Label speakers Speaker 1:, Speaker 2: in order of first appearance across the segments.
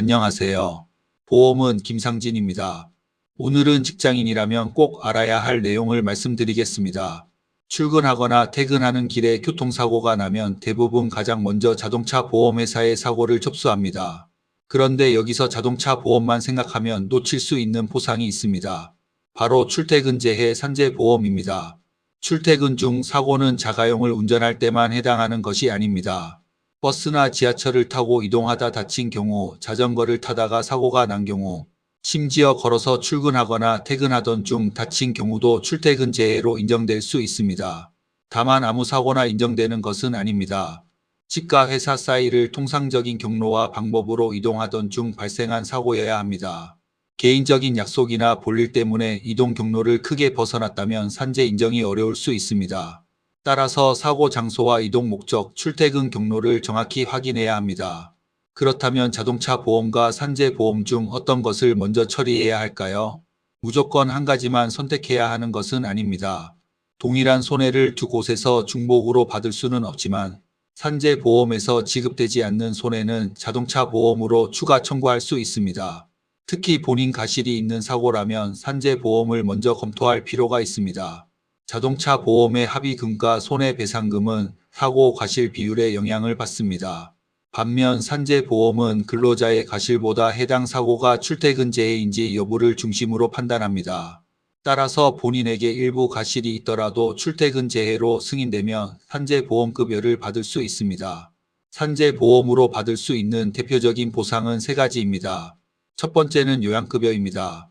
Speaker 1: 안녕하세요. 보험은 김상진입니다. 오늘은 직장인이라면 꼭 알아야 할 내용을 말씀드리겠습니다. 출근하거나 퇴근하는 길에 교통사고가 나면 대부분 가장 먼저 자동차 보험회사에 사고를 접수합니다. 그런데 여기서 자동차 보험만 생각하면 놓칠 수 있는 보상이 있습니다. 바로 출퇴근재해 산재보험입니다. 출퇴근 중 사고는 자가용을 운전할 때만 해당하는 것이 아닙니다. 버스나 지하철을 타고 이동하다 다친 경우, 자전거를 타다가 사고가 난 경우, 심지어 걸어서 출근하거나 퇴근하던 중 다친 경우도 출퇴근재해로 인정될 수 있습니다. 다만 아무 사고나 인정되는 것은 아닙니다. 집과 회사 사이를 통상적인 경로와 방법으로 이동하던 중 발생한 사고여야 합니다. 개인적인 약속이나 볼일 때문에 이동 경로를 크게 벗어났다면 산재 인정이 어려울 수 있습니다. 따라서 사고 장소와 이동 목적, 출퇴근 경로를 정확히 확인해야 합니다. 그렇다면 자동차 보험과 산재 보험 중 어떤 것을 먼저 처리해야 할까요? 무조건 한 가지만 선택해야 하는 것은 아닙니다. 동일한 손해를 두 곳에서 중복으로 받을 수는 없지만 산재 보험에서 지급되지 않는 손해는 자동차 보험으로 추가 청구할 수 있습니다. 특히 본인 과실이 있는 사고라면 산재 보험을 먼저 검토할 필요가 있습니다. 자동차 보험의 합의금과 손해배상금은 사고 과실 비율에 영향을 받습니다. 반면 산재보험은 근로자의 과실보다 해당 사고가 출퇴근재해인지 여부를 중심으로 판단합니다. 따라서 본인에게 일부 과실이 있더라도 출퇴근재해로 승인되면 산재보험급여를 받을 수 있습니다. 산재보험으로 받을 수 있는 대표적인 보상은 세 가지입니다. 첫 번째는 요양급여입니다.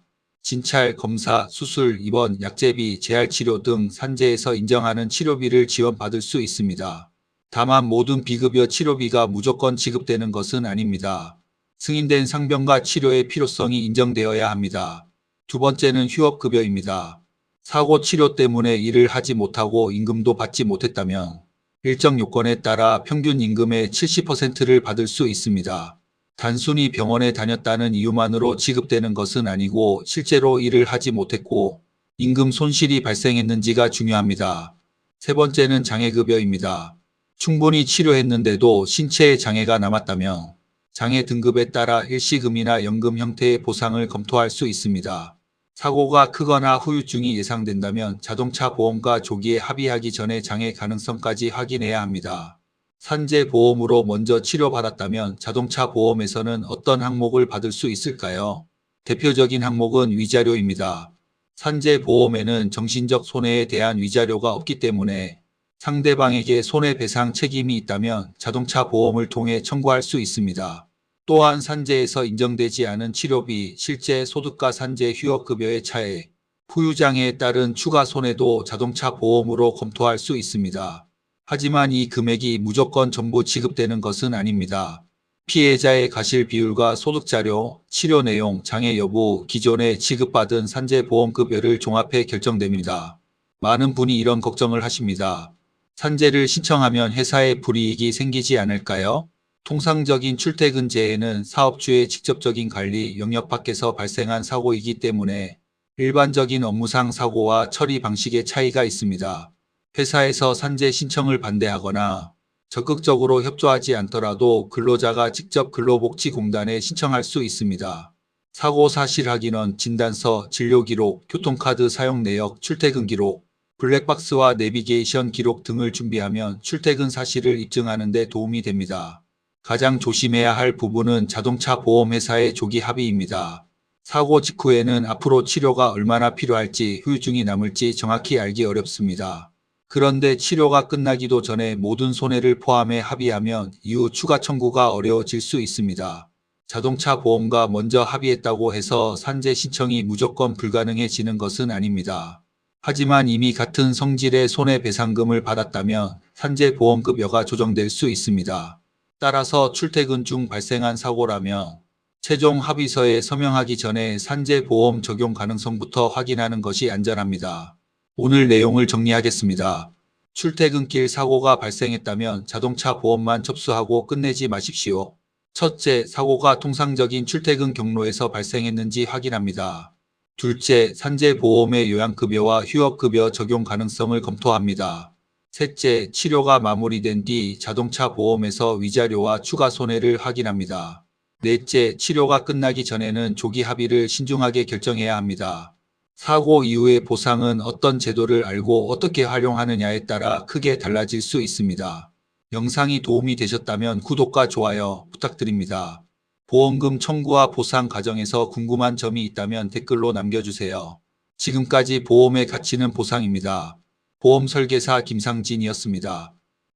Speaker 1: 진찰, 검사, 수술, 입원, 약제비, 재활치료 등 산재에서 인정하는 치료비를 지원받을 수 있습니다. 다만 모든 비급여 치료비가 무조건 지급되는 것은 아닙니다. 승인된 상병과 치료의 필요성이 인정되어야 합니다. 두 번째는 휴업급여입니다. 사고 치료 때문에 일을 하지 못하고 임금도 받지 못했다면 일정 요건에 따라 평균 임금의 70%를 받을 수 있습니다. 단순히 병원에 다녔다는 이유만으로 지급되는 것은 아니고 실제로 일을 하지 못했고 임금 손실이 발생했는지가 중요합니다. 세 번째는 장애급여입니다. 충분히 치료했는데도 신체에 장애가 남았다면 장애 등급에 따라 일시금이나 연금 형태의 보상을 검토할 수 있습니다. 사고가 크거나 후유증이 예상된다면 자동차 보험과 조기에 합의하기 전에 장애 가능성까지 확인해야 합니다. 산재보험으로 먼저 치료받았다면 자동차 보험에서는 어떤 항목을 받을 수 있을까요? 대표적인 항목은 위자료입니다. 산재보험에는 정신적 손해에 대한 위자료가 없기 때문에 상대방에게 손해배상 책임이 있다면 자동차 보험을 통해 청구할 수 있습니다. 또한 산재에서 인정되지 않은 치료비, 실제 소득과 산재 휴업급여의 차액, 후유장애에 따른 추가 손해도 자동차 보험으로 검토할 수 있습니다. 하지만 이 금액이 무조건 전부 지급되는 것은 아닙니다. 피해자의 과실 비율과 소득자료, 치료 내용, 장애 여부, 기존에 지급받은 산재보험급여를 종합해 결정됩니다. 많은 분이 이런 걱정을 하십니다. 산재를 신청하면 회사에 불이익이 생기지 않을까요? 통상적인 출퇴근재해는 사업주의 직접적인 관리, 영역 밖에서 발생한 사고이기 때문에 일반적인 업무상 사고와 처리 방식의 차이가 있습니다. 회사에서 산재 신청을 반대하거나 적극적으로 협조하지 않더라도 근로자가 직접 근로복지공단에 신청할 수 있습니다. 사고 사실 확인원, 진단서, 진료기록, 교통카드 사용 내역, 출퇴근 기록, 블랙박스와 내비게이션 기록 등을 준비하면 출퇴근 사실을 입증하는 데 도움이 됩니다. 가장 조심해야 할 부분은 자동차 보험회사의 조기 합의입니다. 사고 직후에는 앞으로 치료가 얼마나 필요할지, 후유증이 남을지 정확히 알기 어렵습니다. 그런데 치료가 끝나기도 전에 모든 손해를 포함해 합의하면 이후 추가 청구가 어려워질 수 있습니다. 자동차 보험과 먼저 합의했다고 해서 산재 신청이 무조건 불가능해지는 것은 아닙니다. 하지만 이미 같은 성질의 손해배상금을 받았다면 산재보험급여가 조정될 수 있습니다. 따라서 출퇴근 중 발생한 사고라면 최종 합의서에 서명하기 전에 산재보험 적용 가능성부터 확인하는 것이 안전합니다. 오늘 내용을 정리하겠습니다. 출퇴근길 사고가 발생했다면 자동차 보험만 접수하고 끝내지 마십시오. 첫째, 사고가 통상적인 출퇴근 경로에서 발생했는지 확인합니다. 둘째, 산재보험의 요양급여와 휴업급여 적용 가능성을 검토합니다. 셋째, 치료가 마무리된 뒤 자동차 보험에서 위자료와 추가 손해를 확인합니다. 넷째, 치료가 끝나기 전에는 조기 합의를 신중하게 결정해야 합니다. 사고 이후의 보상은 어떤 제도를 알고 어떻게 활용하느냐에 따라 크게 달라질 수 있습니다. 영상이 도움이 되셨다면 구독과 좋아요 부탁드립니다. 보험금 청구와 보상 과정에서 궁금한 점이 있다면 댓글로 남겨주세요. 지금까지 보험의 가치는 보상입니다. 보험 설계사 김상진이었습니다.